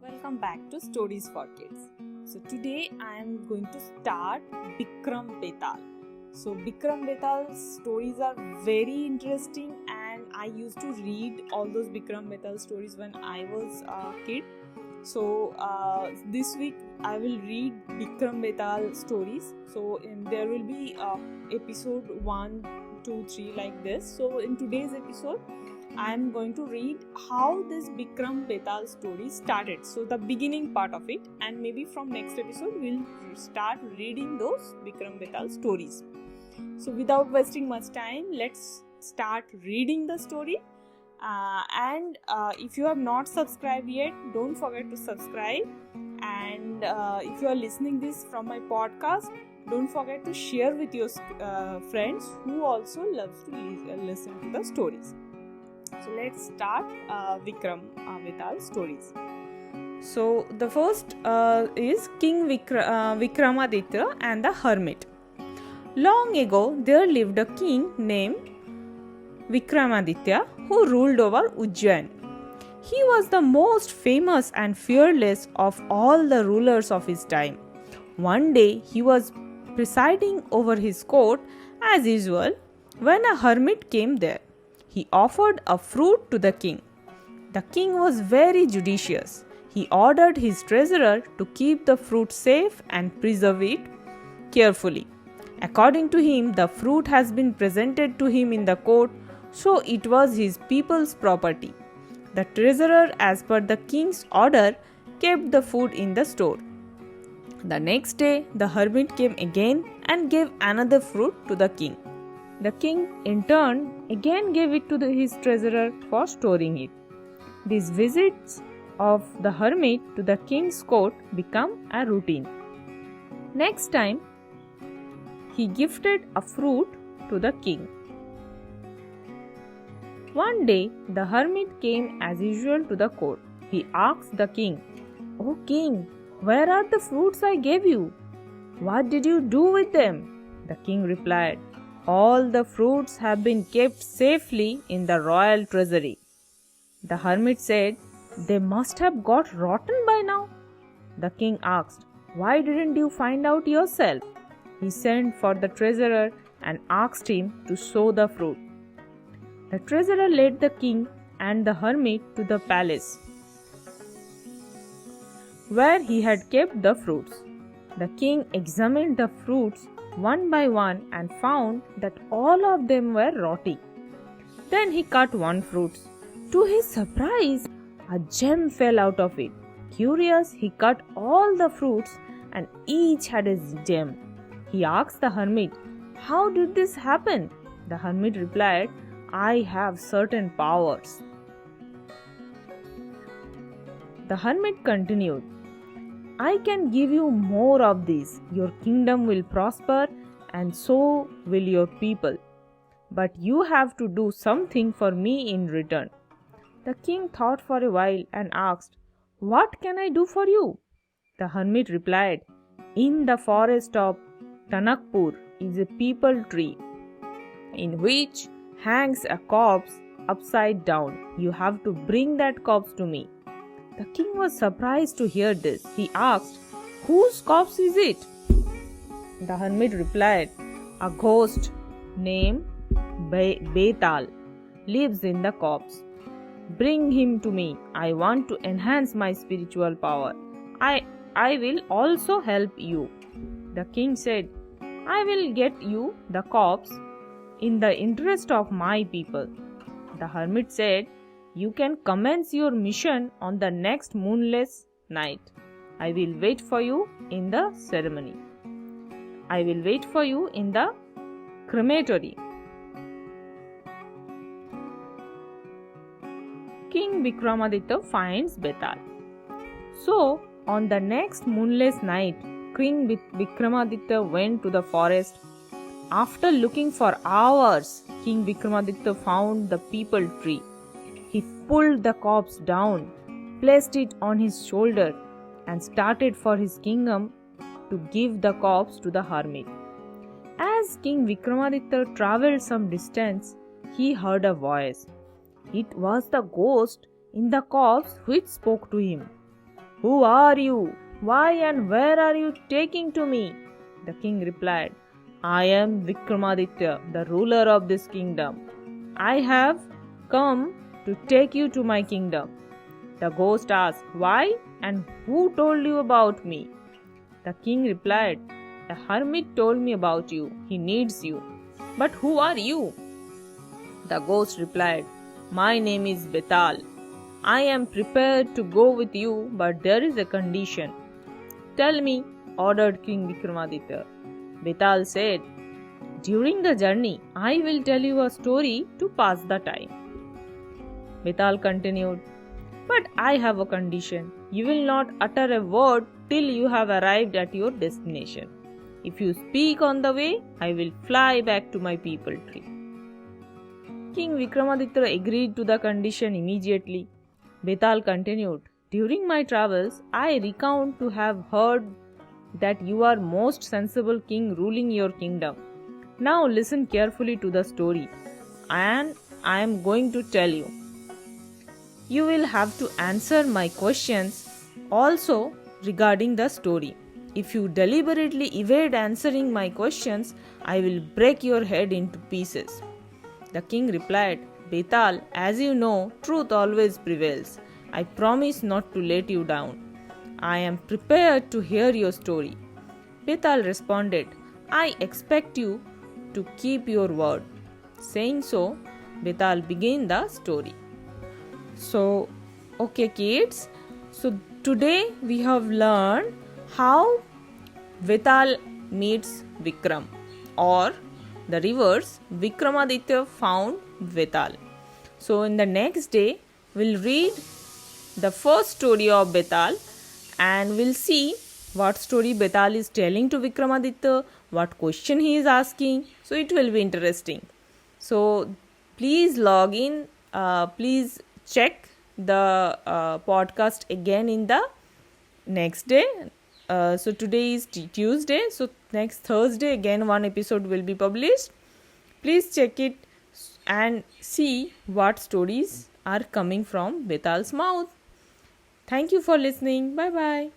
Welcome back to Stories for Kids. So today I am going to start Vikram Baital. So Vikram Baital's stories are very interesting and I used to read all those Vikram Baital stories when I was a kid. So this week I will read Vikram Baital stories. So there will be episode 1, 2, 3 like this. So in today's episode I am going to read how this Vikram Baital story started. So the beginning part of it, and maybe from next episode we'll start reading those Vikram Baital stories. So without wasting much time, let's start reading the story. And if you have not subscribed yet, don't forget to subscribe. And if you are listening this from my podcast, don't forget to share with your friends who also loves to listen to the stories. So let's start Vikram Baital stories. So the first is King Vikramaditya and the Hermit. Long ago, there lived a king named Vikramaditya who ruled over Ujjain. He was the most famous and fearless of all the rulers of his time. One day, he was presiding over his court as usual when a hermit came there. He offered a fruit to the king. The king was very judicious. He ordered his treasurer to keep the fruit safe and preserve it carefully. According to him, the fruit has been presented to him in the court, so it was his people's property. The treasurer, as per the king's order, kept the food in the store. The next day, the hermit came again and gave another fruit to the king. The king, in turn, again gave it to his treasurer for storing it. These visits of the hermit to the king's court become a routine. Next time, he gifted a fruit to the king. One day, the hermit came as usual to the court. He asked the king, "O king, where are the fruits I gave you? What did you do with them?" The king replied, "All the fruits have been kept safely in the royal treasury." The hermit said, "They must have got rotten by now." The king asked, "Why didn't you find out yourself?" He sent for the treasurer and asked him to sow the fruit. The treasurer led the king and the hermit to the palace where he had kept the fruits. The king examined the fruits one by one and found that all of them were rotting. Then he cut one fruit. To his surprise, a gem fell out of it. Curious, he cut all the fruits and each had a gem. He asked the hermit, "How did this happen?" The hermit replied, "I have certain powers." The hermit continued, "I can give you more of these. Your kingdom will prosper and so will your people. But you have to do something for me in return." The king thought for a while and asked, "What can I do for you?" The hermit replied, "In the forest of Tanakpur is a peepal tree in which hangs a corpse upside down. You have to bring that corpse to me." The king was surprised to hear this. He asked, "Whose corpse is it?" The hermit replied, "A ghost named Baital lives in the corpse. Bring him to me. I want to enhance my spiritual power. I will also help you." The king said, "I will get you the corpse in the interest of my people." The hermit said, "You can commence your mission on the next moonless night. I will wait for you in the ceremony. I will wait for you in the crematory." King Vikramaditya finds Baital. So, on the next moonless night, King Vikramaditya went to the forest. After looking for hours, King Vikramaditya found the peepal tree. He pulled the corpse down, placed it on his shoulder, and started for his kingdom to give the corpse to the hermit. As King Vikramaditya travelled some distance, he heard a voice. It was the ghost in the corpse which spoke to him. Who are you? Why and where are you taking to me? The king replied, I am Vikramaditya, the ruler of this kingdom. I have come to take you to my kingdom. The ghost asked, Why and who told you about me? The king replied, A hermit told me about you. He needs you. But who are you? The ghost replied, My name is Baital. I am prepared to go with you, but there is a condition. Tell me, ordered King Vikramaditya. Baital said, During the journey, I will tell you a story to pass the time. Baital continued, But I have a condition. You will not utter a word till you have arrived at your destination. If you speak on the way, I will fly back to my people tree. King Vikramaditya agreed to the condition immediately. Baital continued, During my travels, I recount to have heard that you are most sensible king ruling your kingdom. Now listen carefully to the story, and I am going to tell you. You will have to answer my questions also regarding the story. If you deliberately evade answering my questions, I will break your head into pieces. The king replied, Baital, as you know, truth always prevails. I promise not to let you down. I am prepared to hear your story. Baital responded, I expect you to keep your word. Saying so, Baital began the story. So, okay kids, so today we have learned how Baital meets Vikram, or the reverse, Vikramaditya found Baital. So in the next day, we'll read the first story of Baital and we'll see what story Baital is telling to Vikramaditya, what question he is asking. So it will be interesting. So please log in, please check the podcast again in the next day. So today is Tuesday, so next Thursday again one episode will be published. Please check it and see what stories are coming from Baital's mouth. Thank you for listening. Bye bye.